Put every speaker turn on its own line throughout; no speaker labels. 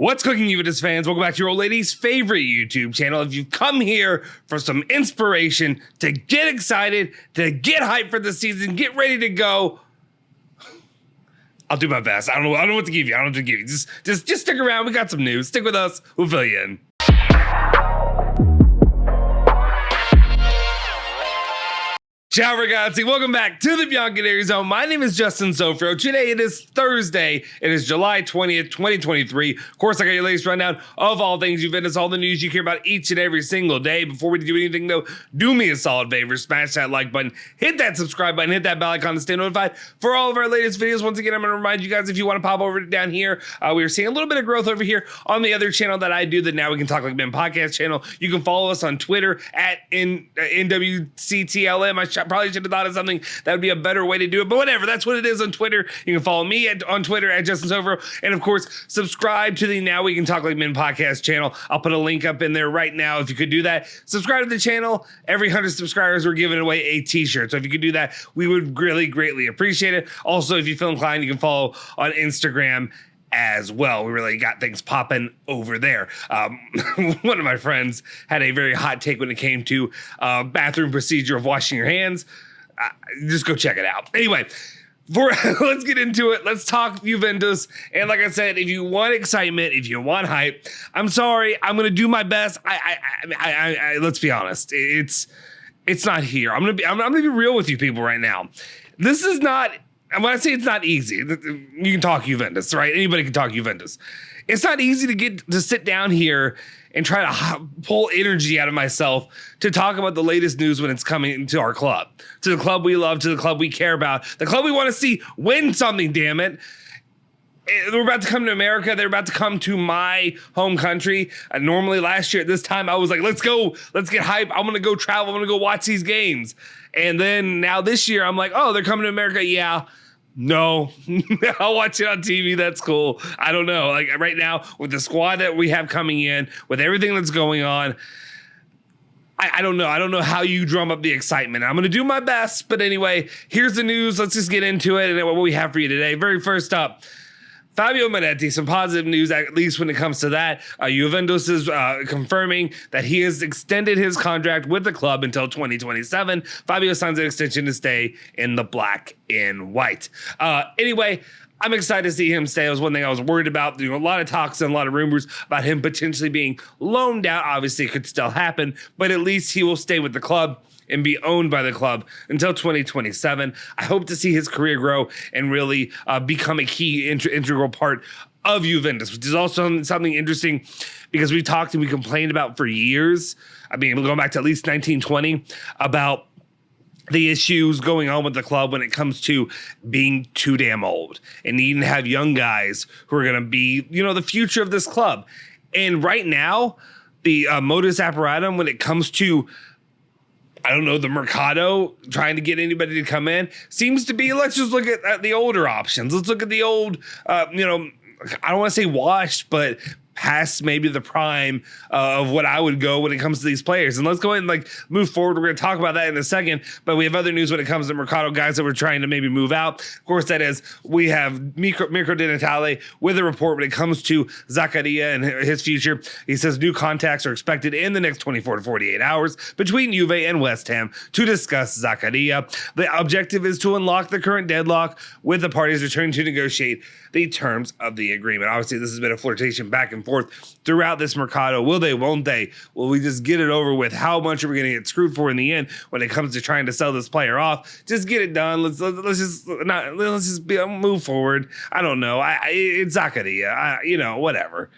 What's cooking, Juventus fans? Welcome back to your old lady's favorite YouTube channel. If you've come here for some inspiration to get excited, to get hyped for the season, get ready to go, I'll do my best. I don't know what to give you. I don't know what to give you. Just stick around. We got some news. Stick with us. We'll fill you in. Ciao ragazzi, welcome back to the Bianconeri Zone. My name is Justin Sofro. Today it is Thursday. It is July 20th, 2023. Of course, I got your latest rundown of all things Juventus, all the news you care about each and every single day. Before we do anything though, do me a solid favor, smash that like button, hit that subscribe button, hit that bell icon to stay notified for all of our latest videos. Once again, I'm gonna remind you guys, if you wanna pop over down here, we are seeing a little bit of growth over here on the other channel that I do, the Now We Can Talk Like Men podcast channel. You can follow us on Twitter at NWCTLM. I probably should have thought of something that would be a better way to do it, but whatever, that's what it is on Twitter. You can follow me on Twitter at Justin Sofro, and of course, subscribe to the Now We Can Talk Like Men podcast channel. I'll put a link up in there right now if you could do that. Subscribe to the channel. Every 100 subscribers, we're giving away a t-shirt, so if you could do that, we would really greatly appreciate it. Also, if you feel inclined, you can follow on Instagram as well. We really got things popping over there. One of my friends had a very hot take when it came to bathroom procedure of washing your hands. Just go check it out. Anyway, let's get into it. Let's talk Juventus. And like I said, if you want excitement, if you want hype, I'm sorry, I'm gonna do my best. Let's be honest. It's not here. I'm gonna be real with you people right now. This is not. And when I say it's not easy, you can talk Juventus, right? Anybody can talk Juventus. It's not easy to get to sit down here and try to pull energy out of myself to talk about the latest news when it's coming to our club, to the club we love, to the club we care about, the club we want to see win something, damn it. They're about to come to America. They're about to come to my home country. Normally last year at this time, I was like, let's go. Let's get hype. I'm going to go travel. I'm going to go watch these games. And then now this year, I'm like, oh, they're coming to America. Yeah. No, I'll watch it on TV. That's cool. I don't know. Like right now with the squad that we have coming in, with everything that's going on, I don't know. I don't know how you drum up the excitement. I'm going to do my best. But anyway, here's the news. Let's just get into it and what we have for you today. Very first up, Fabio Miretti, some positive news, at least when it comes to that. Juventus is confirming that he has extended his contract with the club until 2027. Fabio signs an extension to stay in the black and white. Anyway, I'm excited to see him stay. It was one thing I was worried about. A lot of talks and a lot of rumors about him potentially being loaned out. Obviously, it could still happen, but at least he will stay with the club and be owned by the club until 2027. I hope to see his career grow and really become a key integral part of Juventus, which is also something interesting because we talked and we complained about for years. I mean, going back to at least 1920 about the issues going on with the club when it comes to being too damn old and needing to have young guys who are going to be, the future of this club. And right now, the modus operandum when it comes to the Mercado, trying to get anybody to come in, seems to be, let's just look at the older options. Let's look at the old, I don't want to say washed, but past maybe the prime of what I would go when it comes to these players. And let's go ahead and move forward. We're going to talk about that in a second, but we have other news when it comes to Mercado, guys that we're trying to maybe move out. Of course, that is, we have Mirko Di Natale with a report when it comes to Zaccaria and his future. He says new contacts are expected in the next 24 to 48 hours between Juve and West Ham to discuss Zaccaria. The objective is to unlock the current deadlock with the parties returning to negotiate the terms of the agreement. Obviously, this has been a flirtation back and forth throughout this Mercado. Will they, won't they? Will we just get it over with? How much are we going to get screwed for in the end when it comes to trying to sell this player off? Just get it done. Let's just move forward. I don't know. It's Zaccaria. Whatever.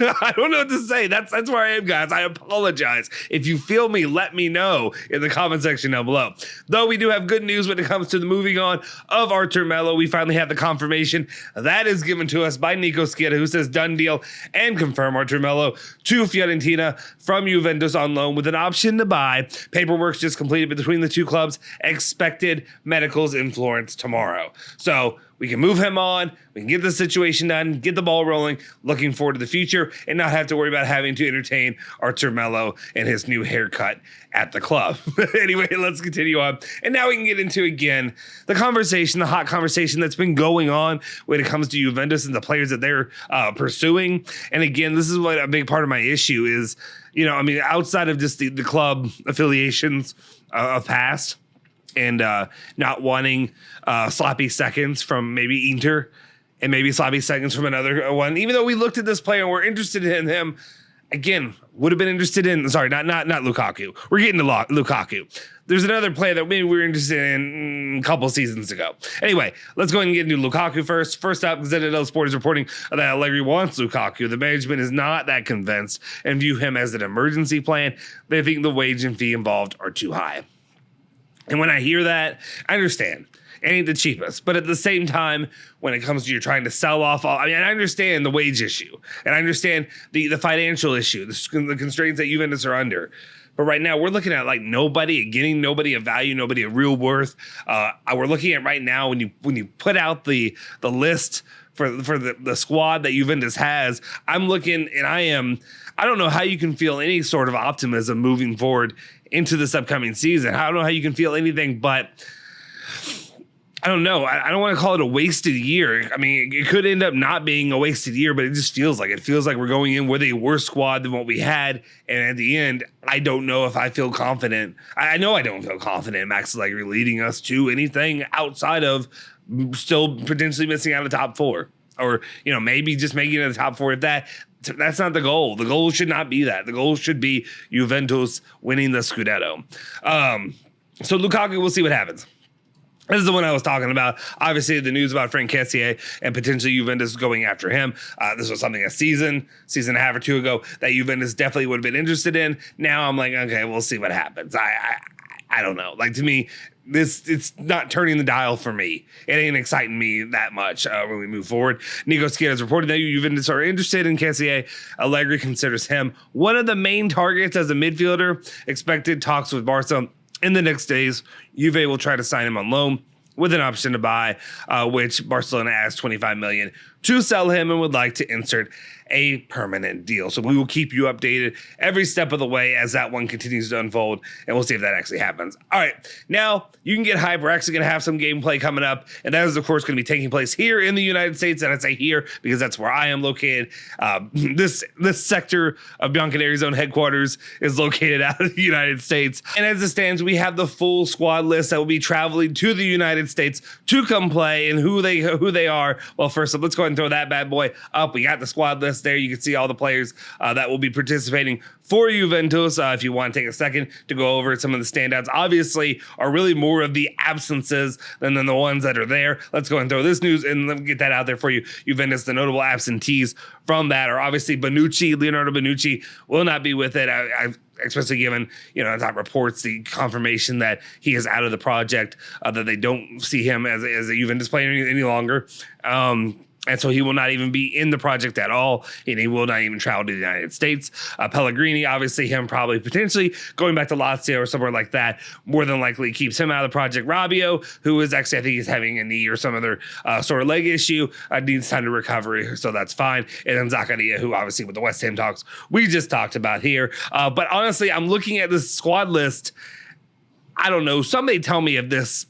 I don't know what to say. That's where I am, guys. I apologize. If you feel me, let me know in the comment section down below. Though we do have good news when it comes to the moving on of Artur Melo. We finally have the confirmation that is given to us by Nico Scheda, who says done deal and confirm Artur Melo to Fiorentina from Juventus on loan with an option to buy. Paperwork's just completed between the two clubs. Expected medicals in Florence tomorrow. So We can move him on. We can get the situation done, get the ball rolling, looking forward to the future, and not have to worry about having to entertain Artur Melo and his new haircut at the club. Anyway, let's continue on. And now we can get into, again, the hot conversation that's been going on when it comes to Juventus and the players that they're pursuing. And again, this is what a big part of my issue is, outside of just the club affiliations of past, and not wanting sloppy seconds from maybe Inter and maybe sloppy seconds from another one. Even though we looked at this player and we're interested in him, again, would have been interested in, not Lukaku. We're getting to Lukaku. There's another player that maybe we were interested in a couple seasons ago. Anyway, let's go ahead and get into Lukaku first. First up, Gazzetta dello Sport is reporting that Allegri wants Lukaku. The management is not that convinced and view him as an emergency plan. They think the wage and fee involved are too high. And when I hear that, I understand. It ain't the cheapest. But at the same time, when it comes to you're trying to sell off I understand the wage issue. And I understand the financial issue, the constraints that Juventus are under. But right now, we're looking at getting nobody of value, nobody of real worth. We're looking at right now, when you put out the list for the squad that Juventus has, I'm looking and I don't know how you can feel any sort of optimism moving forward into this upcoming season. I don't know how you can feel anything but, I don't know. I don't want to call it a wasted year. I mean, it could end up not being a wasted year, but it just feels like we're going in with a worse squad than what we had. And at the end, I don't know if I feel confident. I know I don't feel confident in Max Allegri leading us to anything outside of still potentially missing out of the top four, or, maybe just making it the top four. If that's not the goal. The goal should not be that. The goal should be Juventus winning the Scudetto. So Lukaku, we'll see what happens. This is the one I was talking about. Obviously, the news about Frank Kessié and potentially Juventus going after him. This was something a season and a half or two ago that Juventus definitely would have been interested in. Now I'm like, okay, we'll see what happens. I don't know. To me, it's not turning the dial for me. It ain't exciting me that much when we move forward. Nico Scheda has reported that Juventus are interested in Kessié. Allegri considers him one of the main targets as a midfielder. Expected talks with Barca in the next days. Juve will try to sign him on loan with an option to buy, which Barcelona asked $25 million to sell him and would like to insert a permanent deal. So we will keep you updated every step of the way as that one continues to unfold, and we'll see if that actually happens. All right, now you can get hype. We're actually going to have some gameplay coming up, and that is, of course, going to be taking place here in the United States, and I say here because that's where I am located. This sector of Bianconeri's own headquarters is located out of the United States, and as it stands, we have the full squad list that will be traveling to the United States to come play, and who they are. Well, first up, let's go ahead and throw that bad boy up. We got the squad list there. You can see all the players that will be participating for Juventus. If you want to take a second to go over some of the standouts, obviously are really more of the absences than the ones that are there. Let's go and throw this news and let me get that out there for you. Juventus, the notable absentees from that are obviously Leonardo Bonucci will not be with it. I've especially given, top reports, the confirmation that he is out of the project, that they don't see him as a Juventus player any longer. And so he will not even be in the project at all, and he will not even travel to the United States. Pellegrini, obviously him probably potentially going back to Lazio or somewhere like that, more than likely keeps him out of the project. Rabiot, who is actually, I think he's having a knee or some other sort of leg issue, needs time to recover, so that's fine. And then Zakaria, who obviously with the West Ham talks we just talked about here. But honestly, I'm looking at this squad list. I don't know. Somebody tell me if this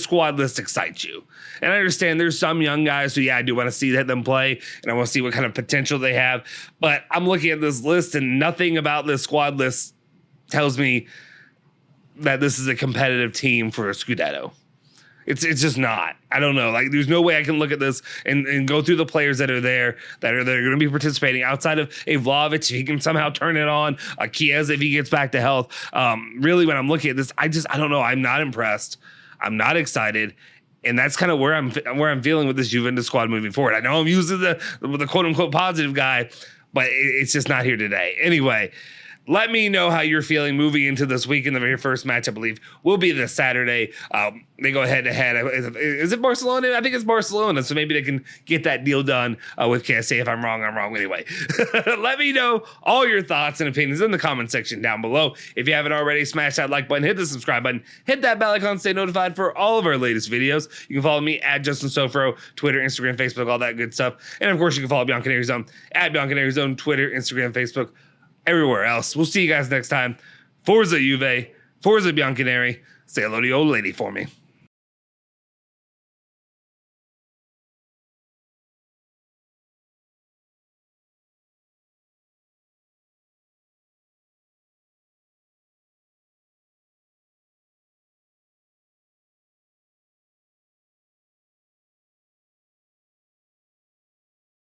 squad list excites you. And I understand there's some young guys who, I do want to see them play, and I want to see what kind of potential they have. But I'm looking at this list, and nothing about this squad list tells me that this is a competitive team for a Scudetto. It's just not. I don't know. There's no way I can look at this and go through the players that are there that are going to be participating outside of a Vlahovic, if he can somehow turn it on, a Chiesa if he gets back to health. Really, when I'm looking at this, I don't know. I'm not impressed. I'm not excited. And that's kind of where I'm feeling with this Juventus squad moving forward. I know I'm using the quote unquote positive guy, but it's just not here today. Anyway, let me know how you're feeling moving into this weekend. The very first match, I believe, will be this Saturday. They go head to head. Is it Barcelona? I think it's Barcelona. So maybe they can get that deal done with KSA. If I'm wrong, I'm wrong anyway. Let me know all your thoughts and opinions in the comment section down below. If you haven't already, smash that like button, hit the subscribe button, hit that bell icon, stay notified for all of our latest videos. You can follow me at Justin Sofro, Twitter, Instagram, Facebook, all that good stuff. And of course, you can follow Bianconeri Zone at Bianconeri Zone, Twitter, Instagram, Facebook, everywhere else. We'll see you guys next time. Forza Juve, Forza Bianconeri. Say hello to the old lady for me.